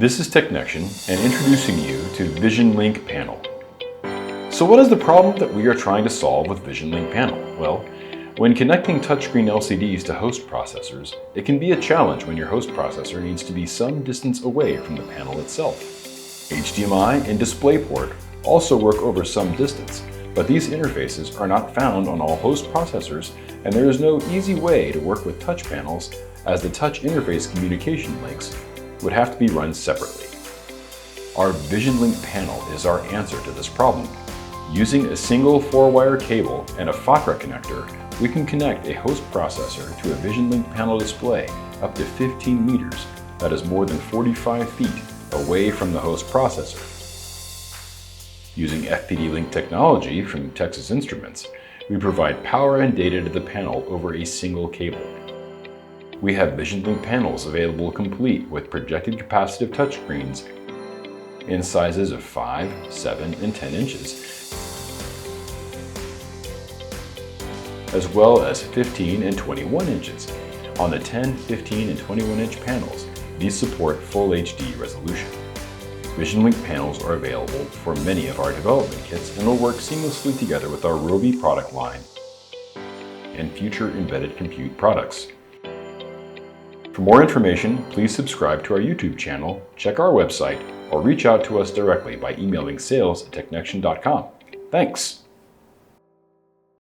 This is TechNexion and introducing you to Vizionlink Panel. So what is the problem that we are trying to solve with Vizionlink Panel? Well, when connecting touchscreen LCDs to host processors, it can be a challenge when your host processor needs to be some distance away from the panel itself. HDMI and DisplayPort also work over some distance, but these interfaces are not found on all host processors, and there is no easy way to work with touch panels, as the touch interface communication links would have to be run separately. Our Vizionlink panel is our answer to this problem. Using a single 4-wire cable and a FACRA connector, we can connect a host processor to a Vizionlink panel display up to 15 meters, that is more than 45 feet, away from the host processor. Using FPD-LINK technology from Texas Instruments, we provide power and data to the panel over a single cable. We have Vizionlink panels available complete with projected capacitive touchscreens in sizes of 5, 7, and 10 inches, as well as 15 and 21 inches. On the 10, 15, and 21-inch panels, these support full HD resolution. Vizionlink panels are available for many of our development kits and will work seamlessly together with our Robi product line and future embedded compute products. For more information, please subscribe to our YouTube channel, check our website, or reach out to us directly by emailing sales@technexion.com. Thanks!